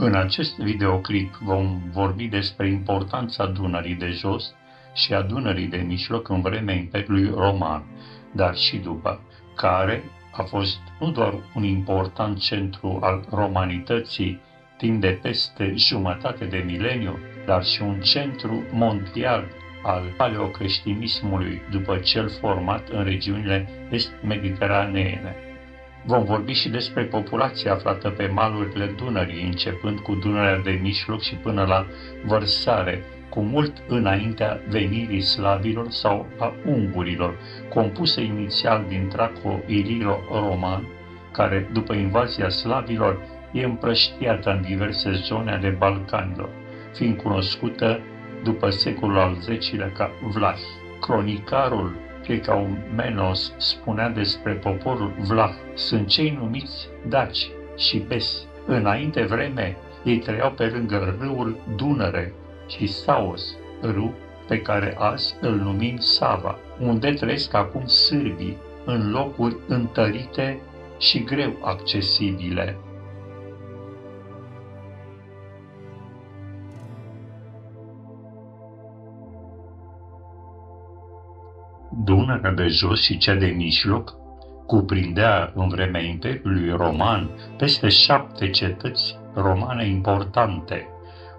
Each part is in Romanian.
În acest videoclip vom vorbi despre importanța Dunării de Jos și a Dunării de Mijloc în vremea Imperiului Roman, dar și după, care a fost nu doar un important centru al romanității timp de peste jumătate de mileniu, dar și un centru mondial al paleocreștinismului după cel format în regiunile est-mediteraneene. Vom vorbi și despre populația aflată pe malurile Dunării, începând cu Dunărea de Mijloc și până la vărsare, cu mult înaintea venirii slavilor sau a ungurilor, compusă inițial din traco-iliro-roman, care, după invazia slavilor, e împrăștiată în diverse zone ale Balcanilor, fiind cunoscută după secolul al X-lea ca Vlahi. Cronicarul Plecaumenos spunea despre poporul vlah: sunt cei numiți daci și besi. Înainte vreme, ei trăiau pe lângă râul Dunăre și Saos, râu pe care azi îl numim Sava, unde trăiesc acum sârbii, în locuri întărite și greu accesibile. Dunărea de Jos și cea de Mijloc cuprindea în vremea Imperiului Roman peste 7 cetăți romane importante,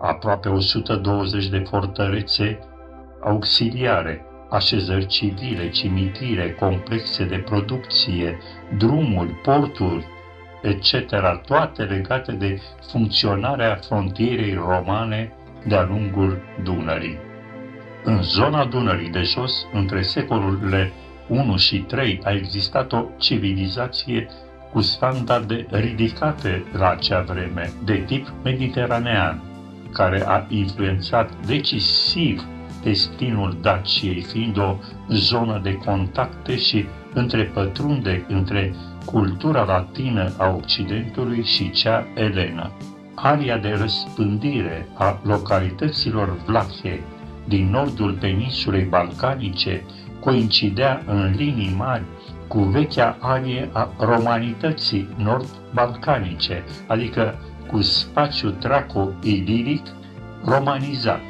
aproape 120 de fortărețe auxiliare, așezări civile, cimitire, complexe de producție, drumuri, porturi, etc., toate legate de funcționarea frontierei romane de-a lungul Dunării. În zona Dunării de Jos, între secolele 1 și 3, a existat o civilizație cu standarde ridicate la acea vreme, de tip mediteranean, care a influențat decisiv destinul Daciei, fiind o zonă de contacte și întrepătrunde între cultura latină a Occidentului și cea elenă. Aria de răspândire a localităților vlahe din nordul peninsulei balcanice coincidea în linii mari cu vechea arie a romanității nord-balcanice, adică cu spațiul traco-iliric romanizat,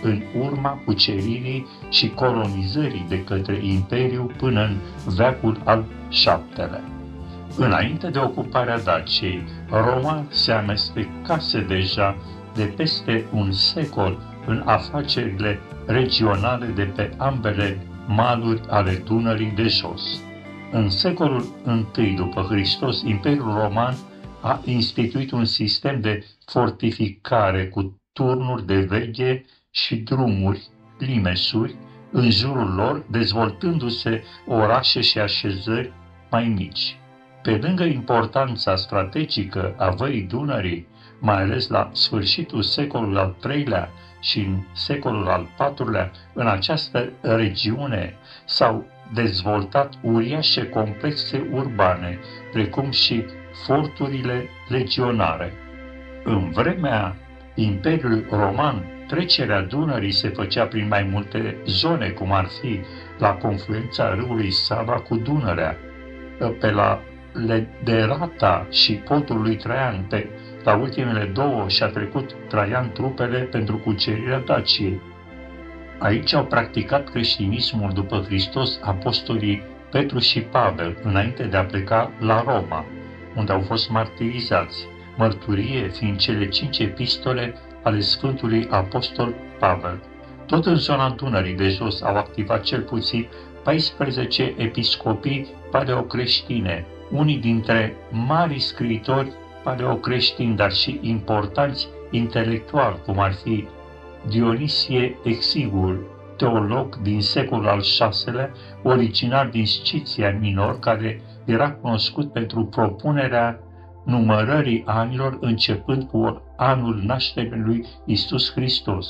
în urma cuceririi și colonizării de către Imperiu până în veacul al VII-lea. Înainte de ocuparea Daciei, Roma se amestecase deja de peste un secol în afacerile regionale de pe ambele maluri ale Dunării de Jos. În secolul I după Hristos, Imperiul Roman a instituit un sistem de fortificare cu turnuri de veghe și drumuri, limesuri, în jurul lor, dezvoltându-se orașe și așezări mai mici. Pe lângă importanța strategică a Văii Dunării, mai ales la sfârșitul secolului al III-lea și în secolul al IV-lea, în această regiune s-au dezvoltat uriașe complexe urbane, precum și forturile legionare. În vremea Imperiului Roman, trecerea Dunării se făcea prin mai multe zone, cum ar fi la confluența râului Sava cu Dunărea, pe la Lederata și podul lui Traian. La ultimele două și-a trecut Traian trupele pentru cucerirea Daciei. Aici au practicat creștinismul după Hristos apostolii Petru și Pavel, înainte de a pleca la Roma, unde au fost martirizați, mărturie fiind cele 5 epistole ale Sfântului Apostol Pavel. Tot în zona Dunării de Jos au activat cel puțin 14 episcopii paleocreștine, unii dintre mari scriitori paleocreștini, dar și importanți intelectuali, cum ar fi Dionisie Exiguul, teolog din secolul al VI-lea, originar din Sciția Minor, care era cunoscut pentru propunerea numărării anilor începând cu anul nașterii lui Iisus Hristos.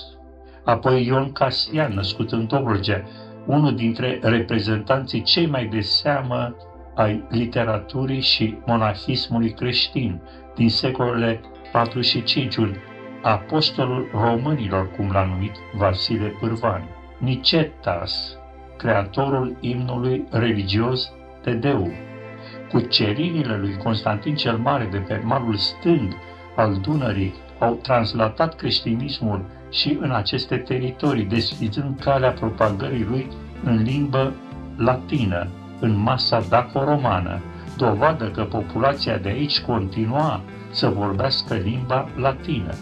Apoi Ion Casian, născut în Dobrogea, unul dintre reprezentanții cei mai de seamă ai literaturii și monahismului creștin din secolele 4 și 5, un apostolul românilor, cum l-a numit Vasile Pârvan. Nicetas, creatorul imnului religios Tedeu. Cuceririle lui Constantin cel Mare de pe malul stâng al Dunării au translatat creștinismul și în aceste teritorii, deschizând calea propagării lui în limbă latină, în masa daco-romană, dovadă că populația de aici continua să vorbească limba latină.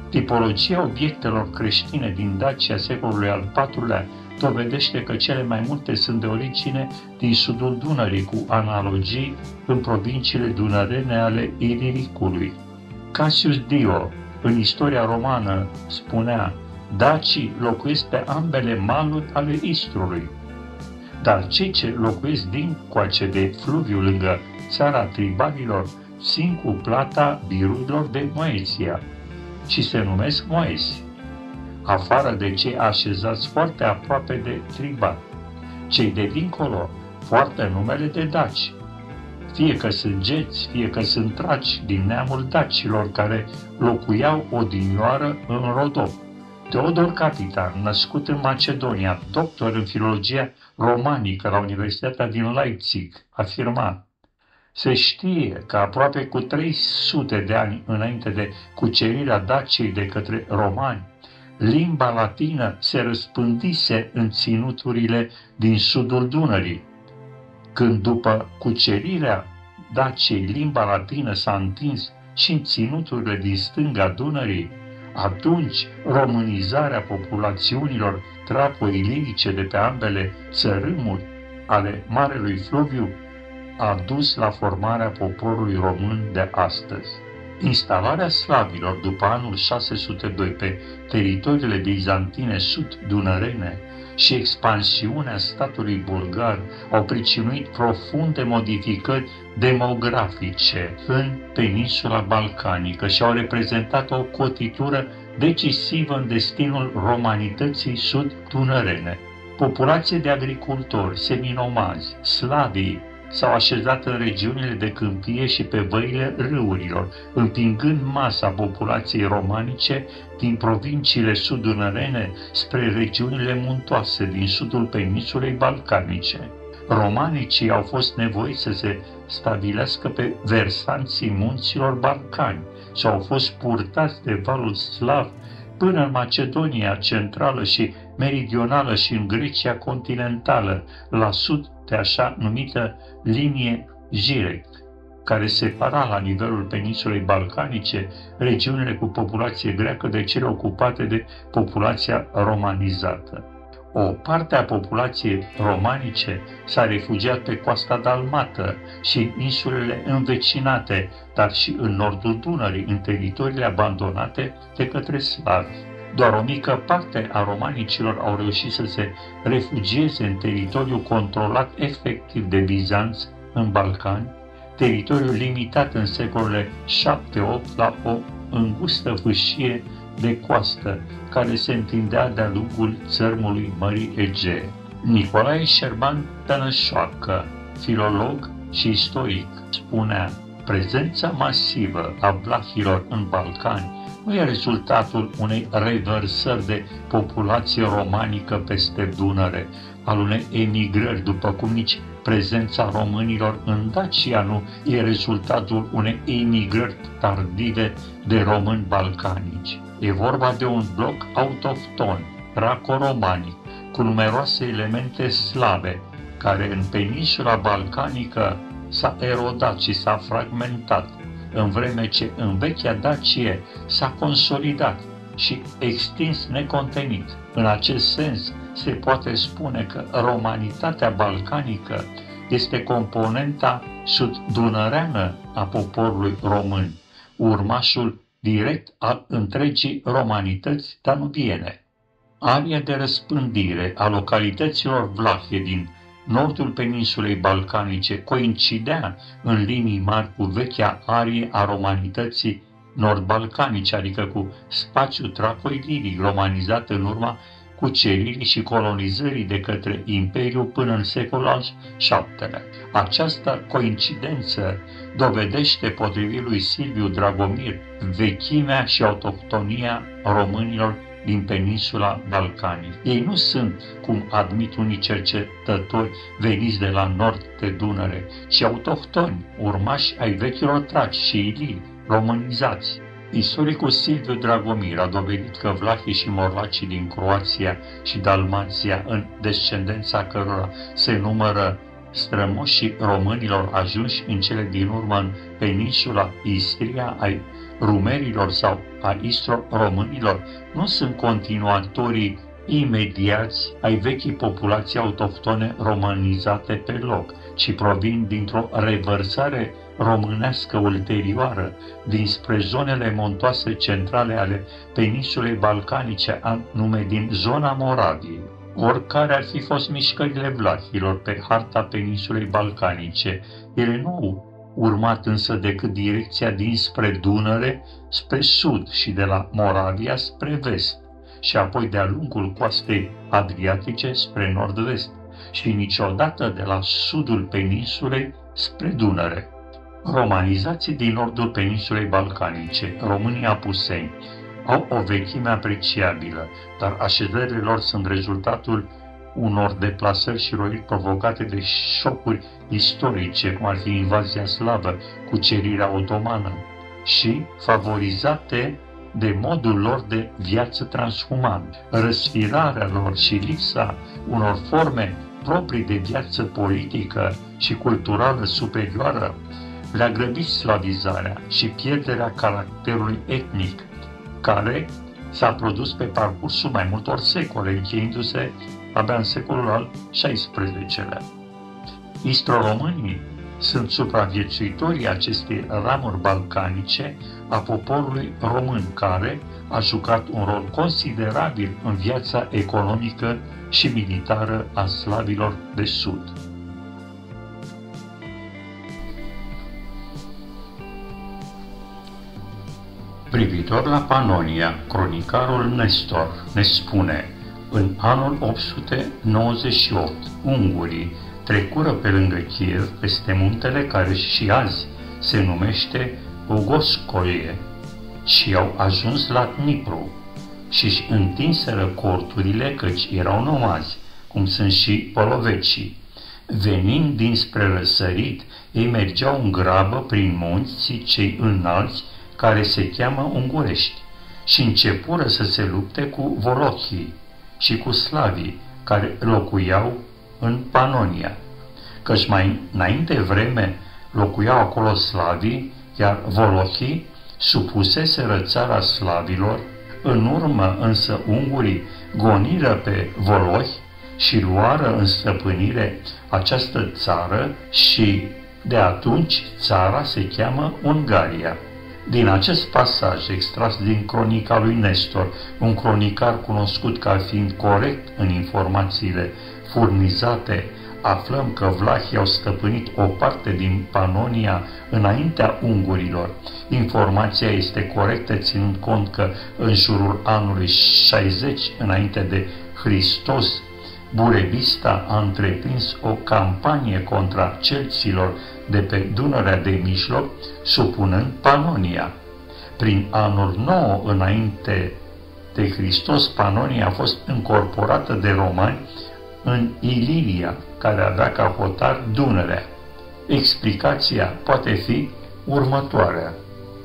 Tipologia obiectelor creștine din Dacia secolului al IV-lea dovedește că cele mai multe sunt de origine din sudul Dunării, cu analogii în provinciile dunărene ale Iliricului. Cassius Dio, în istoria romană, spunea: dacii locuiesc pe ambele maluri ale Istrului, dar cei ce locuiesc dincoace de fluviu lângă țara tribalilor țin cu plata birurilor de Moesia și se numesc moesi, afară de cei așezați foarte aproape de tribal. Cei de dincolo poartă numele de daci, fie că sunt geți, fie că sunt traci din neamul dacilor care locuiau odinioară în Rodop. Teodor Capitan, născut în Macedonia, doctor în filologia romanică la Universitatea din Leipzig, afirma: se știe că aproape cu 300 de ani înainte de cucerirea Daciei de către romani, limba latină se răspândise în ținuturile din sudul Dunării. Când după cucerirea Daciei limba latină s-a întins și în ținuturile din stânga Dunării, atunci românizarea populațiunilor trapo-ilirice de pe ambele țărâmuri ale Marelui Fluviu a dus la formarea poporului român de astăzi. Instalarea slavilor după anul 602 pe teritoriile bizantine sud-dunărene și expansiunea statului bulgar au pricinuit profunde modificări demografice în peninsula balcanică și au reprezentat o cotitură decisivă în destinul romanității sud-dunărene. Populație de agricultori, seminomazi, slavii, s-au așezat în regiunile de câmpie și pe văile râurilor, împingând masa populației romanice din provinciile sud-dunărene spre regiunile muntoase din sudul peninsulei balcanice. Romanicii au fost nevoiți să se stabilească pe versanții munților Balcani și au fost purtați de valul slav până în Macedonia centrală și meridională și în Grecia continentală, la sud de așa numită linie Jirec, care separa la nivelul peninsulei balcanice regiunile cu populație greacă de cele ocupate de populația romanizată. O parte a populației romanice s-a refugiat pe coasta dalmată și în insulele învecinate, dar și în nordul Dunării, în teritoriile abandonate de către slavi. Doar o mică parte a romanicilor au reușit să se refugieze în teritoriul controlat efectiv de Bizanț în Balcani, teritoriul limitat în secolele 7-8 la o îngustă fâșie de coastă care se întindea de-a lungul țărmului Mării Egee. Nicolae Șerban Tănășoacă, filolog și istoric, spunea: prezența masivă a vlahilor în Balcani nu e rezultatul unei revărsări de populație romanică peste Dunăre, al unei emigrări, după cum nici prezența românilor în Dacia nu e rezultatul unei emigrări tardive de români balcanici. E vorba de un bloc autohton, traco-romanic, cu numeroase elemente slave, care în peninsula balcanică s-a erodat și s-a fragmentat, în vreme ce în vechea Dacie s-a consolidat și extins necontenit. În acest sens, se poate spune că romanitatea balcanică este componenta sud-dunăreană a poporului român, urmașul direct al întregii romanități danubiene. Aria de răspândire a localităților vlahe din nordul peninsulei balcanice coincidea în linii mari cu vechea arie a romanității nord-balcanice, adică cu spațiul traco-iliric romanizat în urma cuceririi și colonizării de către Imperiu până în secolul al VII-lea. Această coincidență dovedește, potrivit lui Silviu Dragomir, vechimea și autohtonia românilor din peninsula Balcanii. Ei nu sunt, cum admit unii cercetători veniți de la nord de Dunăre, ci autohtoni, urmași ai vechilor traci și iliri, românizați. Istoricul Silviu Dragomir a dovedit că vlahii și morlacii din Croația și Dalmația, în descendența cărora se numără strămoșii românilor ajunși în cele din urmă în peninsula Istria ai rumerilor sau a istro-românilor, nu sunt continuatorii imediați ai vechii populații autohtone romanizate pe loc, ci provin dintr-o revărsare românească ulterioară dinspre zonele montoase centrale ale peninsulei balcanice, anume din zona Moraviei. Oricare ar fi fost mișcările vlahilor pe harta peninsulei balcanice, ele nu au urmat însă decât direcția dinspre Dunăre spre sud și de la Moravia spre vest, și apoi de-a lungul coastei adriatice spre nord-vest, și niciodată de la sudul peninsulei spre Dunăre. Romanizații din nordul peninsulei balcanice, românii apuseni, au o vechime apreciabilă, dar așezările lor sunt rezultatul unor deplasări și roiri provocate de șocuri istorice, cum ar fi invazia slavă, cucerirea otomană, și favorizate de modul lor de viață transhuman. Răsfirarea lor și lipsa unor forme proprii de viață politică și culturală superioară le-a grăbit slavizarea și pierderea caracterului etnic, care s-a produs pe parcursul mai multor secole, încheiindu-se abia în secolul al XVI-lea. Istro-românii sunt supraviețuitorii acestei ramuri balcanice a poporului român, care a jucat un rol considerabil în viața economică și militară a slavilor de sud. Privitor la Panonia, cronicarul Nestor ne spune: în anul 898, ungurii trecură pe lângă Kiev, peste muntele care și azi se numește Ogoscoie, și au ajuns la Dnipru și-și întinseră corturile, căci erau nomazi, cum sunt și polovecii. Venind dinspre răsărit, ei mergeau în grabă prin munții cei înalți, care se cheamă ungurești, și începură să se lupte cu volohii și cu slavii care locuiau în Panonia, căci mai înainte vreme locuiau acolo slavii, iar volohii supuseseră țara slavilor. În urmă însă ungurii goniră pe volohi și luară în stăpânire această țară și de atunci țara se cheamă Ungaria. Din acest pasaj extras din cronica lui Nestor, un cronicar cunoscut ca fiind corect în informațiile furnizate, aflăm că vlahii au stăpânit o parte din Panonia înaintea ungurilor. Informația este corectă ținând cont că în jurul anului 60 înainte de Hristos, Burebista a întreprins o campanie contra celților de pe Dunărea de Mijloc, supunând Panonia. Prin anul 9 înainte de Hristos, Panonia a fost încorporată de romani în Iliria, care avea ca hotar Dunărea. Explicația poate fi următoarea.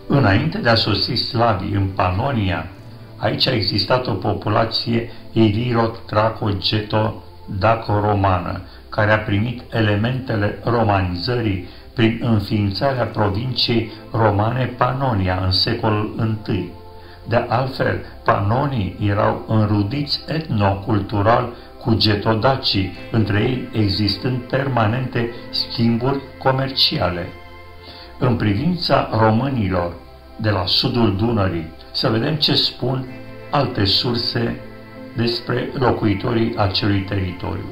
Înainte de a sosi slavii în Panonia, aici a existat o populație iliro-traco-geto-daco-romană, care a primit elementele romanizării prin înființarea provinciei romane Panonia în secolul I. De altfel, panonii erau înrudiți etnocultural cu getodacii, între ei existând permanente schimburi comerciale. În privința românilor de la sudul Dunării, să vedem ce spun alte surse despre locuitorii acelui teritoriu.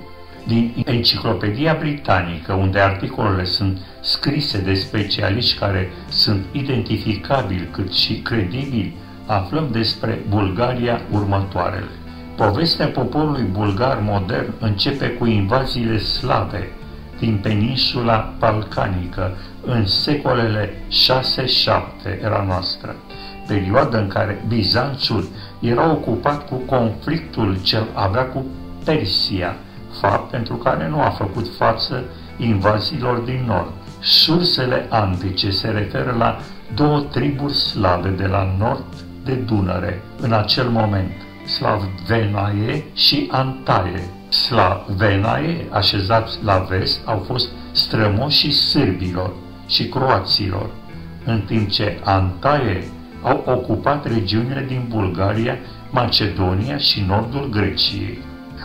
Din Enciclopedia Britanică, unde articolele sunt scrise de specialiști care sunt identificabili cât și credibili, aflăm despre Bulgaria următoarele. Povestea poporului bulgar modern începe cu invaziile slave din peninsula balcanică în secolele 6-7 era noastră, perioadă în care Bizanțul era ocupat cu conflictul ce avea cu Persia, fapt pentru care nu a făcut față invaziilor din nord. Sursele antice se referă la două triburi slave de la nord de Dunăre, în acel moment, Slavenae și Antaie. Slavenae, așezați la vest, au fost strămoșii sârbilor și croaților, în timp ce Antaie au ocupat regiunile din Bulgaria, Macedonia și nordul Greciei.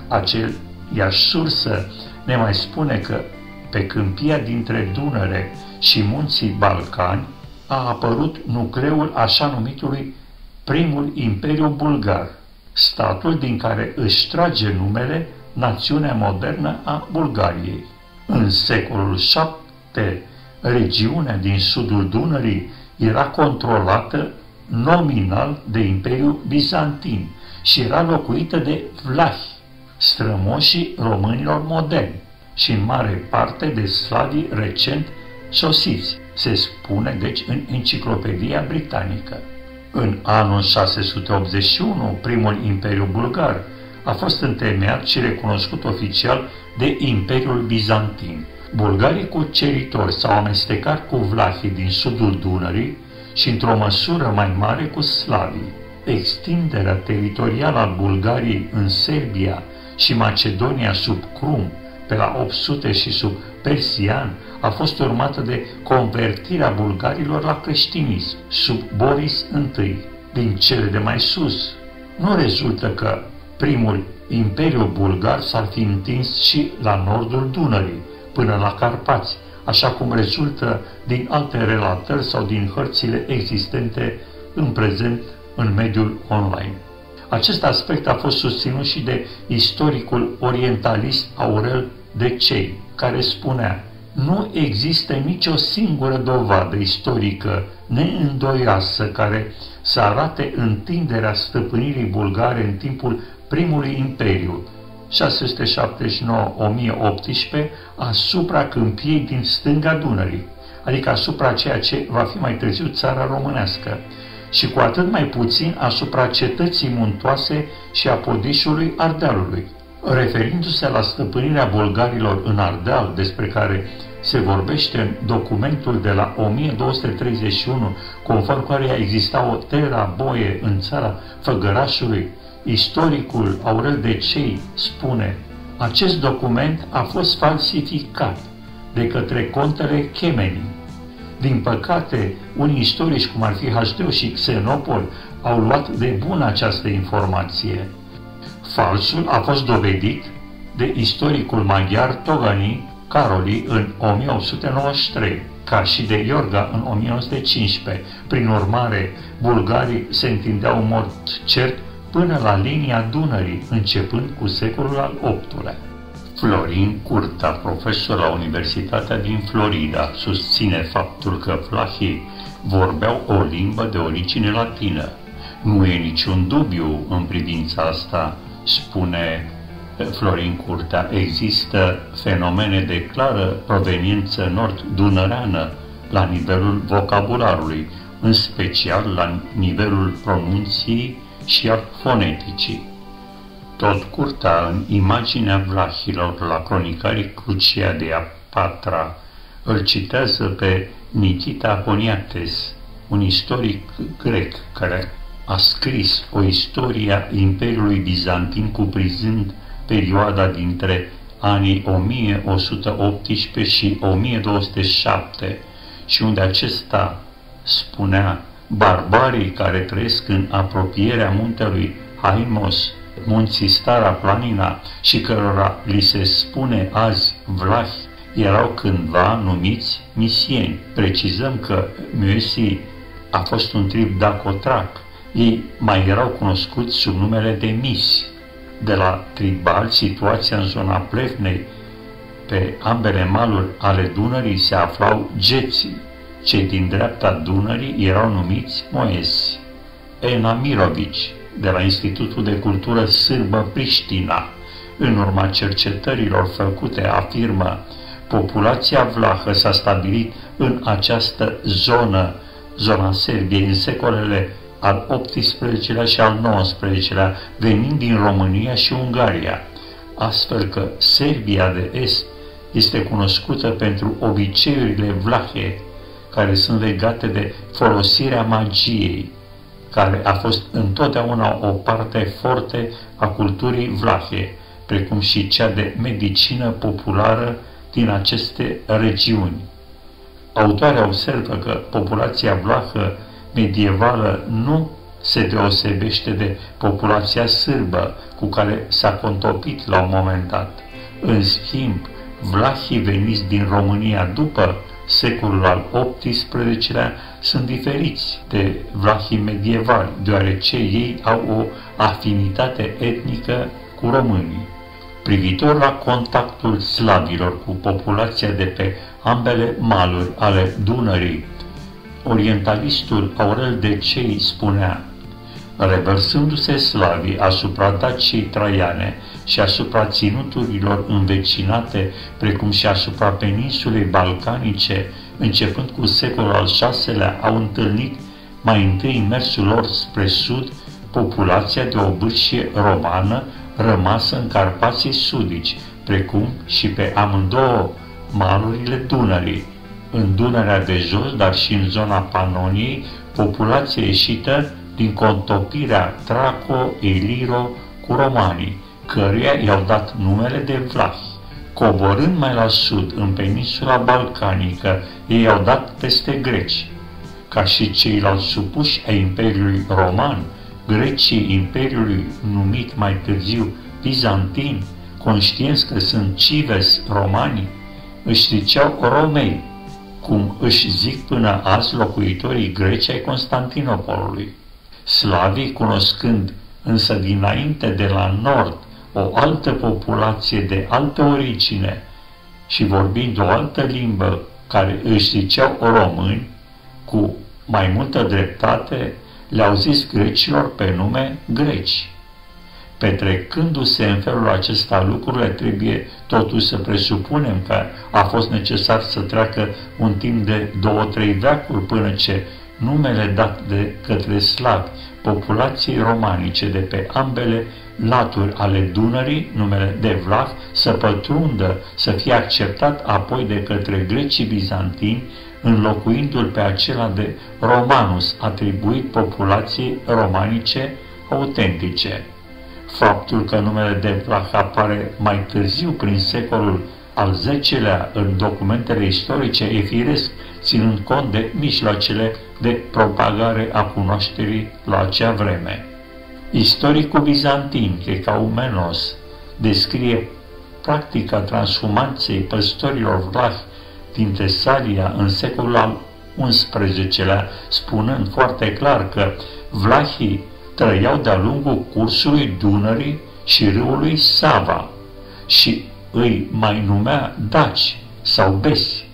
Aceeași sursă ne mai spune că pe câmpia dintre Dunăre și munții Balcani a apărut nucleul așa numitului primul Imperiu Bulgar, statul din care își trage numele națiunea modernă a Bulgariei. În secolul VII, regiunea din sudul Dunării era controlată nominal de Imperiul Bizantin și era locuită de vlahi, strămoșii românilor moderni, și în mare parte de slavii recent sosiți, se spune deci în Enciclopedia Britanică. În anul 681, primul Imperiu Bulgar a fost întemeiat și recunoscut oficial de Imperiul Bizantin. Bulgarii cuceritori s-au amestecat cu vlahii din sudul Dunării și într-o măsură mai mare cu slavii. Extinderea teritorială a Bulgariei în Serbia și Macedonia sub Crum, pe la 800 și sub Persian, a fost urmată de convertirea bulgarilor la creștinism sub Boris I. Din cele de mai sus, nu rezultă că primul Imperiu Bulgar s-ar fi întins și la nordul Dunării, până la Carpați, așa cum rezultă din alte relatări sau din hărțile existente în prezent în mediul online. Acest aspect a fost susținut și de istoricul orientalist Aurel Decei, care spunea: nu există nicio singură dovadă istorică neîndoioasă care să arate întinderea stăpânirii bulgare în timpul primului imperiu, 679-1018, asupra câmpiei din stânga Dunării, adică asupra ceea ce va fi mai târziu țara românească, și cu atât mai puțin asupra cetății muntoase și a podișului Ardealului. Referindu-se la stăpânirea bulgarilor în Ardeal, despre care se vorbește în documentul de la 1231, conform căreia exista o terra boie în țara Făgărașului, istoricul Aurel Decei spune: acest document a fost falsificat de către contele Chemenii. Din păcate, unii istorici, cum ar fi Hașdeu și Xenopol, au luat de bun această informație. Falsul a fost dovedit de istoricul maghiar Togani Caroli în 1893, ca și de Iorga în 1915. Prin urmare, bulgarii se întindeau în mod cert până la linia Dunării, începând cu secolul al VIII-lea. Florin Curta, profesor la Universitatea din Florida, susține faptul că vlahii vorbeau o limbă de origine latină. Nu e niciun dubiu în privința asta, spune Florin Curta. Există fenomene de clară proveniență nord-dunăreană la nivelul vocabularului, în special la nivelul pronunției și al foneticii. Tot Curta, în imaginea vlahilor la cronicarii Crucia de a patra, îl citează pe Nikita Honiates, un istoric grec care a scris o istorie a Imperiului Bizantin cuprinzând perioada dintre anii 1118 și 1207 și unde acesta spunea: barbarii care trăiesc în apropierea muntelui Haimos, munții Stara Planina, și cărora li se spune azi vlahi, erau cândva numiți misieni. Precizăm că Miesii a fost un trib dacotrac. Ei mai erau cunoscuți sub numele de misi. De la tribal, situația în zona Plevnei, pe ambele maluri ale Dunării, se aflau geții. Cei din dreapta Dunării erau numiți moesi. Ena Mirovici, de la Institutul de Cultură Sârbă Priștina, în urma cercetărilor făcute, afirmă: populația vlahă s-a stabilit în această zona Serbiei, în secolele al XVIII-lea și al XIX-lea, venind din România și Ungaria, astfel că Serbia de Est este cunoscută pentru obiceiurile vlahe, care sunt legate de folosirea magiei, care a fost întotdeauna o parte forte a culturii vlahe, precum și cea de medicină populară din aceste regiuni. Autoarea observă că populația vlahă medievală nu se deosebește de populația sârbă cu care s-a contopit la un moment dat. În schimb, vlahii veniți din România după secolul al XVIII-lea sunt diferiți de vlahii medievali, deoarece ei au o afinitate etnică cu românii. Privitor la contactul slavilor cu populația de pe ambele maluri ale Dunării, orientalistul Aurel Decei spunea: revărsându-se slavii asupra Daciei Traiane și asupra ținuturilor învecinate, precum și asupra peninsulei balcanice, începând cu secolul al VI-lea, au întâlnit mai întâi în mersul lor spre sud populația de obârșie romană rămasă în Carpații sudici, precum și pe amândouă malurile Dunării. În Dunărea de jos, dar și în zona Panoniei, populație ieșită din contopirea Traco-Iliro cu romanii, căruia i-au dat numele de vlahi. Coborând mai la sud, în peninsula balcanică, ei au dat peste greci. Ca și ceilalți supuși ai Imperiului Roman, grecii Imperiului numit mai târziu Bizantin, conștienți că sunt cives romani, își ziceau romei, cum își zic până azi locuitorii greci ai Constantinopolului. Slavii, cunoscând însă dinainte de la nord o altă populație de altă origine și vorbind o altă limbă care își ziceau români, cu mai multă dreptate le-au zis grecilor pe nume greci. Petrecându-se în felul acesta lucrurile, trebuie totuși să presupunem că a fost necesar să treacă un timp de 2-3 veacuri până ce numele dat de către slavi populației romanice de pe ambele laturi ale Dunării, numele de vlah, să pătrundă, să fie acceptat apoi de către grecii bizantini, înlocuindu-l pe acela de Romanus, atribuit populației romanice autentice. Faptul că numele de vlah apare mai târziu, prin secolul al X-lea, în documentele istorice, e firesc, ținând cont de mijloacele de propagare a cunoașterii la acea vreme. Istoricul bizantin, Checaumenos, descrie practica transhumanței păstorilor vlahi din Tesalia în secolul al XI-lea, spunând foarte clar că vlahii trăiau de-a lungul cursului Dunării și râului Sava și îi mai numea daci sau besi.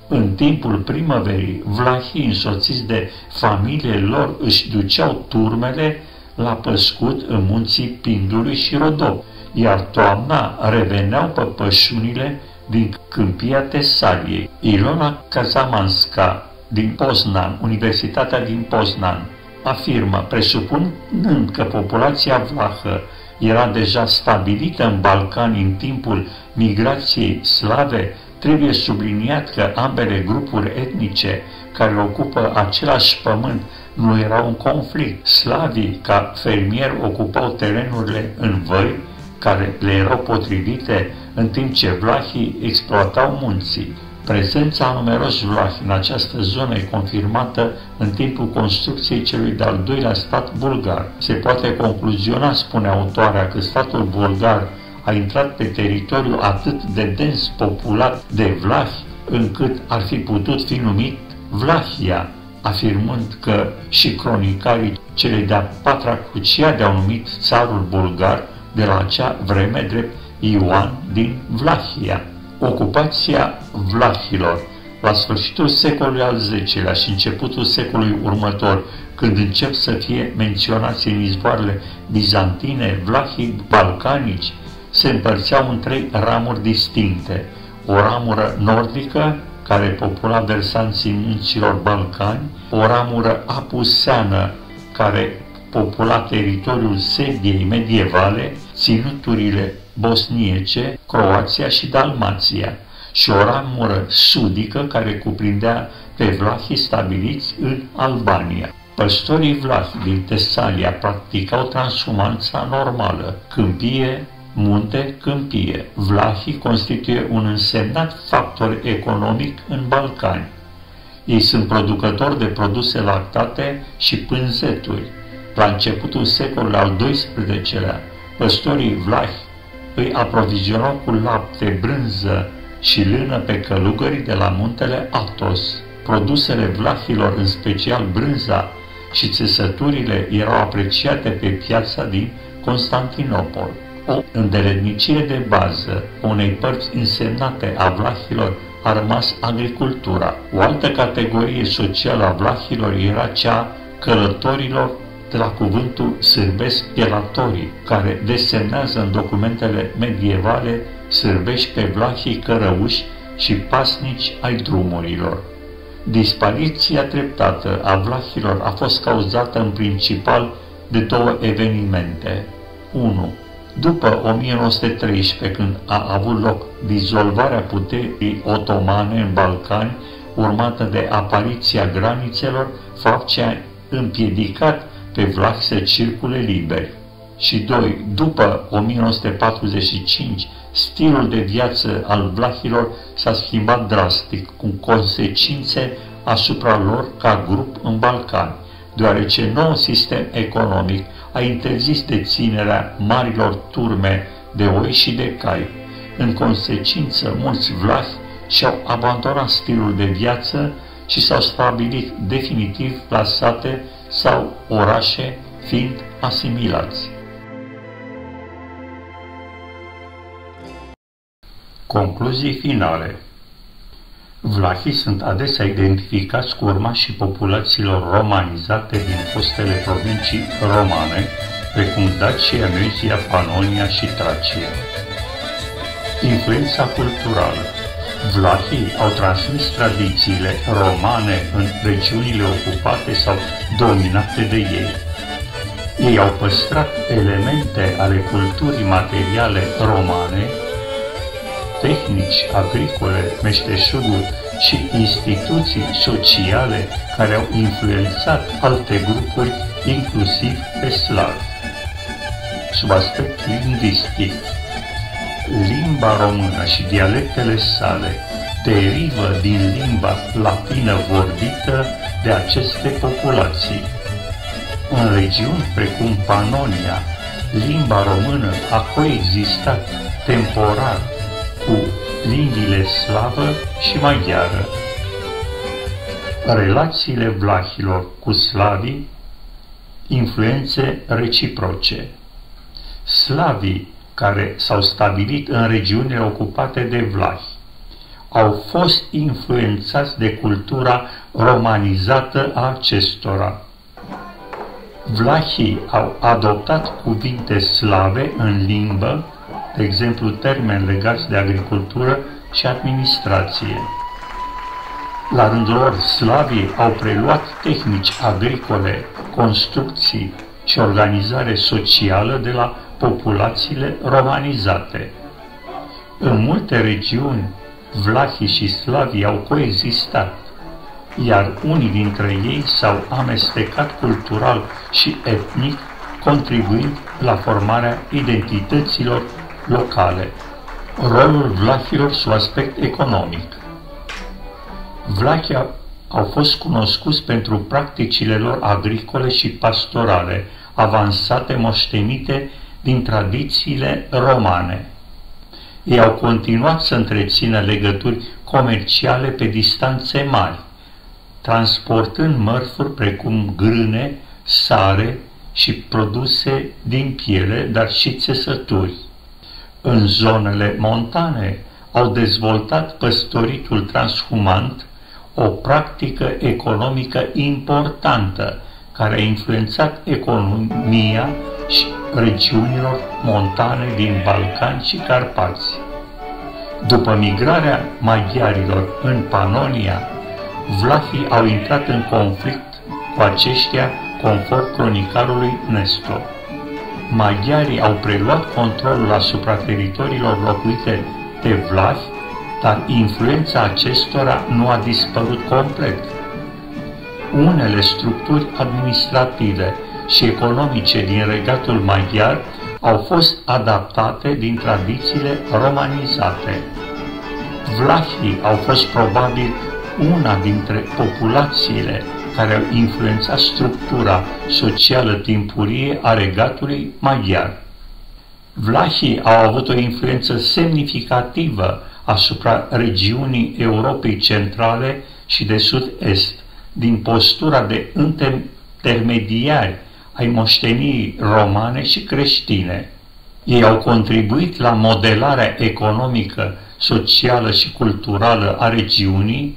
În timpul primăverii, vlahii însoțiți de familiile lor își duceau turmele la păscut în munții Pindului și Rodop, iar toamna reveneau pe pășunile din câmpia Tesaliei. Ilona Kazamanska din Poznan, Universitatea din Poznan, afirmă, presupunând că populația vlahă era deja stabilită în Balcani în timpul migrației slave, trebuie subliniat că ambele grupuri etnice care ocupă același pământ nu erau în conflict. Slavii, ca fermieri, ocupau terenurile în văi care le erau potrivite, în timp ce vlahii exploatau munții. Prezența numeroși vlahi în această zonă e confirmată în timpul construcției celui de-al doilea stat bulgar. Se poate concluziona, spune autoarea, că statul bulgar a intrat pe teritoriu atât de dens populat de vlahi, încât ar fi putut fi numit Vlahia, afirmând că și cronicarii cele de-a patra cruciade au numit țarul bulgar de la acea vreme drept Ioan din Vlahia. Ocupația vlahilor la sfârșitul secolului al X-lea și începutul secolului următor, când încep să fie menționați în izvoarele bizantine, vlahii balcanici se împărțeau în 3 ramuri distincte. O ramură nordică, care popula versanții munților Balcani, o ramură apuseană, care popula teritoriul Serbiei medievale, ținuturile bosniece, Croația și Dalmația, și o ramură sudică care cuprindea pe vlahii stabiliți în Albania. Păstorii vlahi din Tesalia practicau transhumanța normală, câmpie, munte, câmpie. Vlahii constituie un însemnat factor economic în Balcani. Ei sunt producători de produse lactate și pânzeturi. La începutul secolului al XII-lea, păstorii vlahi îi aprovizionau cu lapte, brânză și lână pe călugării de la muntele Athos. Produsele vlahilor, în special brânza și țesăturile, erau apreciate pe piața din Constantinopol. O îndeletnicire de bază unei părți însemnate a vlahilor a rămas agricultura. O altă categorie socială a vlahilor era cea călătorilor, de la cuvântul sârbesc pielatorii, care desemnează în documentele medievale sârbești pe vlahii cărăuși și pasnici ai drumurilor. Dispariția treptată a vlahilor a fost cauzată în principal de două evenimente. 1. După 1913, când a avut loc dizolvarea puterii otomane în Balcani, urmată de apariția granițelor, fapt ce a împiedicat pe vlahi să circule liberi. Și 2. După 1945, stilul de viață al vlahilor s-a schimbat drastic, cu consecințe asupra lor ca grup în Balcani, deoarece noul sistem economic a interzis deținerea marilor turme de oi și de cai. În consecință, mulți vlahi și-au abandonat stilul de viață și s-au stabilit definitiv la sate sau orașe, fiind asimilați. Concluzii finale. Vlahii sunt adesea identificați cu urmașii populațiilor romanizate din fostele provincii romane, precum Dacia, Mezia, Panonia și Tracia. Influența culturală. Vlahii au transmis tradițiile romane în regiunile ocupate sau dominate de ei. Ei au păstrat elemente ale culturii materiale romane, tehnici agricole, meșteșuguri și instituții sociale care au influențat alte grupuri, inclusiv pe slavi. Sub aspect lingvistic, limba română și dialectele sale derivă din limba latină vorbită de aceste populații. În regiuni precum Panonia, limba română a coexistat temporar cu limbile slavă și maghiară. Relațiile vlahilor cu slavii, influențe reciproce. Slavii care s-au stabilit în regiunile ocupate de vlahi au fost influențați de cultura romanizată a acestora. Vlahii au adoptat cuvinte slave în limbă, de exemplu termeni legați de agricultură și administrație. La rândul lor, slavii au preluat tehnici agricole, construcții și organizare socială de la populațiile romanizate. În multe regiuni, vlahii și slavii au coexistat, iar unii dintre ei s-au amestecat cultural și etnic, contribuind la formarea identităților locale. Rolul vlahilor sub aspect economic. Vlahii au fost cunoscuți pentru practicile lor agricole și pastorale, avansate, moștenite din tradițiile romane. Ei au continuat să întrețină legături comerciale pe distanțe mari, transportând mărfuri precum grâne, sare și produse din piele, dar și țesături. În zonele montane au dezvoltat păstoritul transhumant, o practică economică importantă care a influențat economia și regiunilor montane din Balcani și Carpați. După migrarea maghiarilor în Panonia, vlahii au intrat în conflict cu aceștia conform cronicarului Nestor. Maghiarii au preluat controlul asupra teritoriilor locuite de vlahi, dar influența acestora nu a dispărut complet. Unele structuri administrative și economice din regatul maghiar au fost adaptate din tradițiile romanizate. Vlahii au fost probabil una dintre populațiile care au influențat structura socială timpurie a regatului maghiar. Vlahii au avut o influență semnificativă asupra regiunii Europei Centrale și de Sud-Est, din postura de intermediari ai moștenirii romane și creștine. Ei au contribuit la modelarea economică, socială și culturală a regiunii,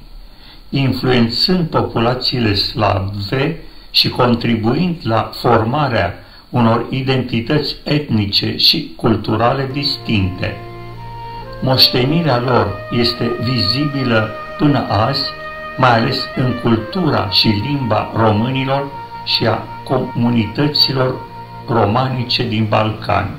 influențând populațiile slave și contribuind la formarea unor identități etnice și culturale distincte. Moștenirea lor este vizibilă până azi, mai ales în cultura și limba românilor și a comunităților romanice din Balcani.